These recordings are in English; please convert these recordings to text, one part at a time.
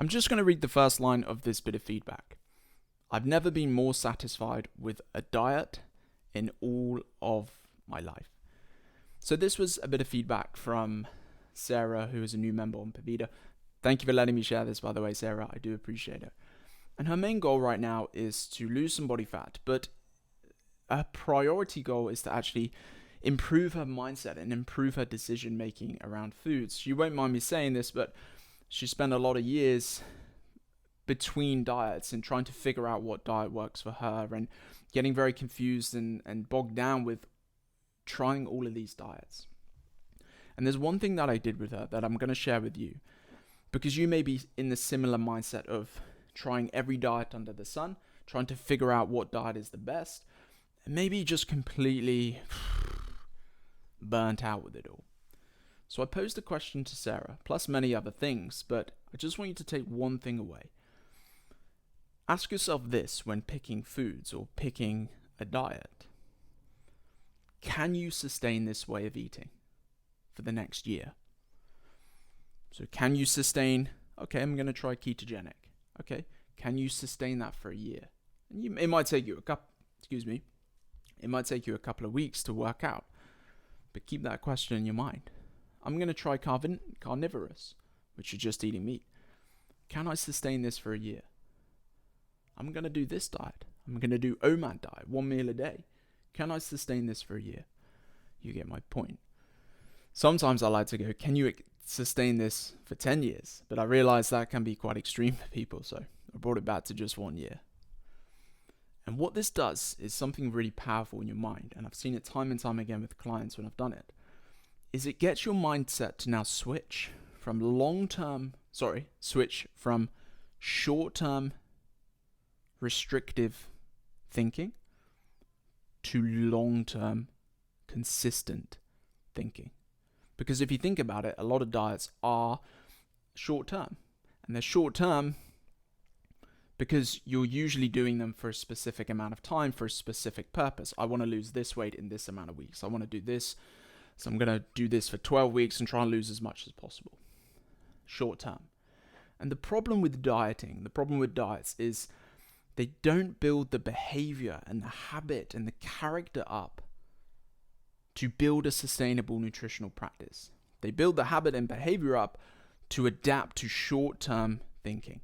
I'm just going to read the first line of this bit of feedback. I've never been more satisfied with a diet in all of my life. So this was a bit of feedback from Sarah, who is a new member on Purvida. Thank you for letting me share this, by the way, Sarah. I do appreciate it. And her main goal right now is to lose some body fat, but her priority goal is to actually improve her mindset and improve her decision making around foods. You won't mind me saying this, but she spent a lot of years between diets and trying to figure out what diet works for her and getting very confused and bogged down with trying all of these diets. And there's one thing that I did with her that I'm going to share with you, because you may be in the similar mindset of trying every diet under the sun, trying to figure out what diet is the best, and maybe just completely burnt out with it all. So I posed a question to Sarah, plus many other things, but I just want you to take one thing away. Ask yourself this when picking foods or picking a diet. Can you sustain this way of eating for the next year? So can you sustain, okay, I'm going to try ketogenic. Okay, can you sustain that for a year? And it might take you a couple of weeks to work out, but keep that question in your mind. I'm going to try carnivorous, which is just eating meat. Can I sustain this for a year? I'm going to do this diet. I'm going to do OMAD diet, 1 meal a day. Can I sustain this for a year? You get my point. Sometimes I like to go, can you sustain this for 10 years? But I realize that can be quite extreme for people, so I brought it back to just 1 year. And what this does is something really powerful in your mind, and I've seen it time and time again with clients when I've done it, is it gets your mindset to now switch from short-term restrictive thinking to long-term consistent thinking. Because if you think about it, a lot of diets are short-term, and they're short-term because you're usually doing them for a specific amount of time for a specific purpose. I want to lose this weight in this amount of weeks. I want to do this, so I'm going to do this for 12 weeks and try and lose as much as possible. Short-term. And the problem with diets is they don't build the behavior and the habit and the character up to build a sustainable nutritional practice. They build the habit and behavior up to adapt to short-term thinking.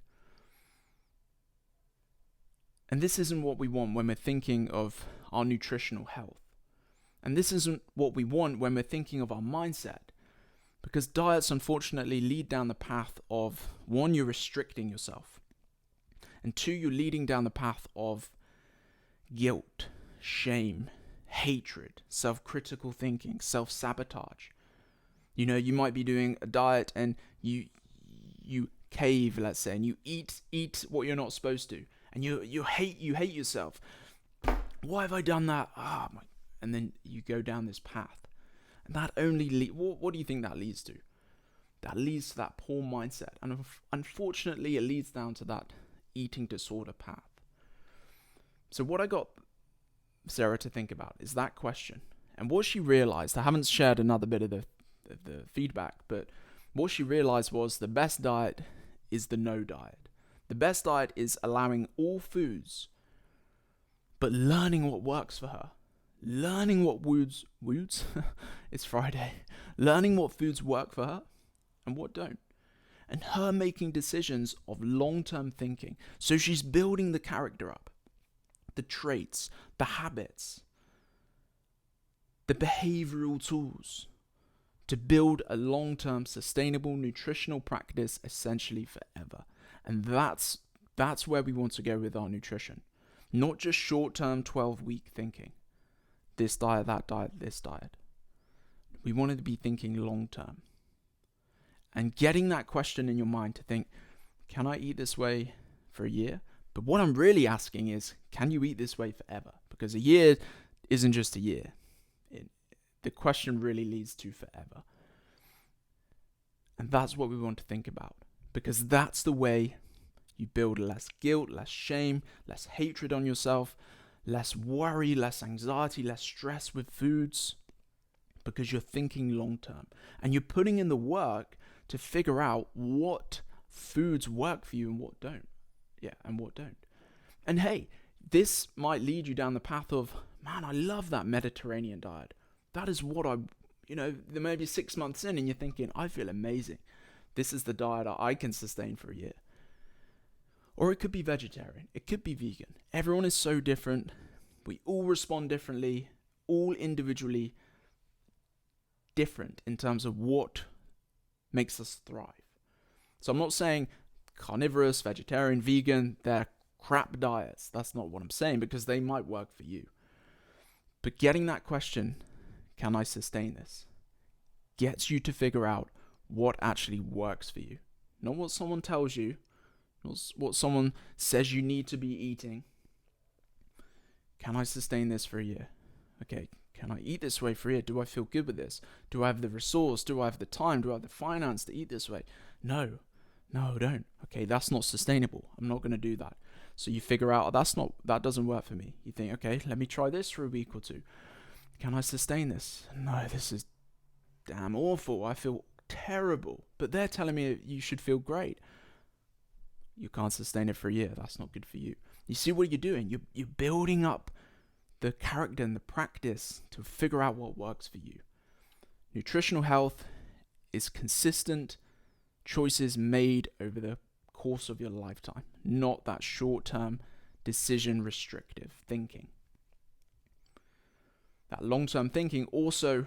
And this isn't what we want when we're thinking of our nutritional health. And this isn't what we want when we're thinking of our mindset. Because diets, unfortunately, lead down the path of, 1, you're restricting yourself. And 2, you're leading down the path of guilt, shame, hatred, self-critical thinking, self-sabotage. You might be doing a diet and you cave, let's say, and you eat what you're not supposed to. And you hate yourself. Why have I done that? And then you go down this path. And that only what do you think that leads to? That leads to that poor mindset. And unfortunately, it leads down to that eating disorder path. So what I got Sarah to think about is that question. And what she realized, I haven't shared another bit of the feedback, but what she realized was the best diet is the no diet. The best diet is allowing all foods, but learning what works for her. Learning what it's Friday. Learning what foods work for her and what don't. And her making decisions of long-term thinking. So she's building the character up, the traits, the habits, the behavioral tools to build a long-term sustainable nutritional practice essentially forever. And that's where we want to go with our nutrition. Not just short-term 12-week thinking. This diet, that diet, this diet. We want to be thinking long-term. And getting that question in your mind to think, can I eat this way for a year? But what I'm really asking is, can you eat this way forever? Because a year isn't just a year. The question really leads to forever. And that's what we want to think about. Because that's the way you build less guilt, less shame, less hatred on yourself, less worry, less anxiety, less stress with foods. Because you're thinking long term. And you're putting in the work to figure out what foods work for you and what don't. Yeah, and what don't. And hey, this might lead you down the path of, man, I love that Mediterranean diet. That is what there may be 6 months in and you're thinking, I feel amazing. This is the diet I can sustain for a year. Or it could be vegetarian. It could be vegan. Everyone is so different. We all respond differently, all individually different in terms of what makes us thrive. So I'm not saying carnivorous, vegetarian, vegan, they're crap diets. That's not what I'm saying, because they might work for you. But getting that question, can I sustain this, gets you to figure out what actually works for you. Not what someone tells you, not what someone says you need to be eating. Can I sustain this for a year? Okay, can I eat this way for a year? Do I feel good with this? Do I have the resource? Do I have the time? Do I have the finance to eat this way? No, I don't. Okay, that's not sustainable. I'm not going to do that. So you figure out, that doesn't work for me. You think, okay, let me try this for a week or two. Can I sustain this? No, this is damn awful. I feel terrible. But they're telling me you should feel great. You can't sustain it for a year. That's not good for you. You see what you're doing? You're building up the character and the practice to figure out what works for you. Nutritional health is consistent choices made over the course of your lifetime, not that short-term decision restrictive thinking. That long-term thinking also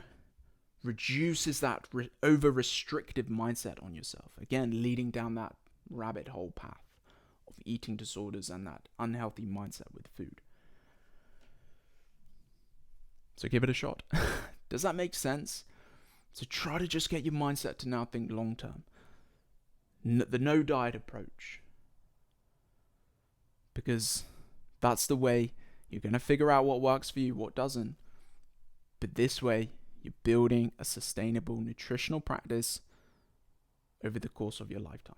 reduces that over-restrictive mindset on yourself, again leading down that rabbit hole path of eating disorders and that unhealthy mindset with food. So give it a shot. Does that make sense? So try to just get your mindset to now think long term. The no diet approach. Because that's the way you're going to figure out what works for you, what doesn't. But this way, you're building a sustainable nutritional practice over the course of your lifetime.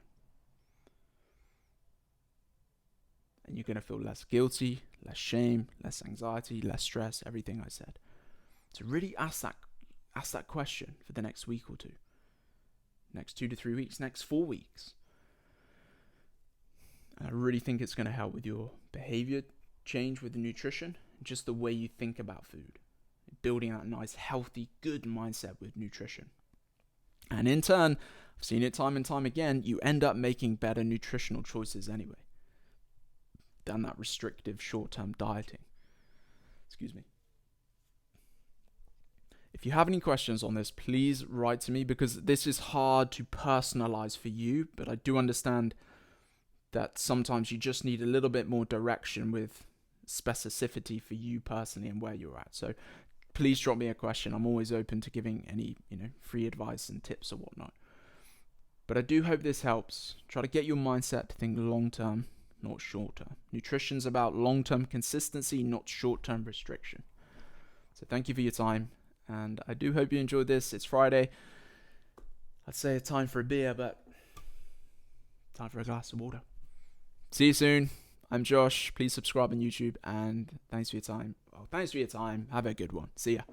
And you're going to feel less guilty, less shame, less anxiety, less stress, everything I said. So really ask that question for the next week or two. Next 2 to 3 weeks, next 4 weeks. And I really think it's going to help with your behavior change with the nutrition, and just the way you think about food. Building that nice, healthy, good mindset with nutrition. And in turn, I've seen it time and time again, you end up making better nutritional choices anyway than that restrictive short-term dieting. Excuse me. If you have any questions on this, please write to me, because this is hard to personalize for you, but I do understand that sometimes you just need a little bit more direction with specificity for you personally and where you're at. So please drop me a question. I'm always open to giving any, free advice and tips or whatnot. But I do hope this helps. Try to get your mindset to think long-term, not short-term. Nutrition's about long-term consistency, not short-term restriction. So thank you for your time. And I do hope you enjoyed this. It's Friday. I'd say it's time for a beer, but time for a glass of water. See you soon. I'm Josh. Please subscribe on YouTube, and thanks for your time. Have a good one. See ya.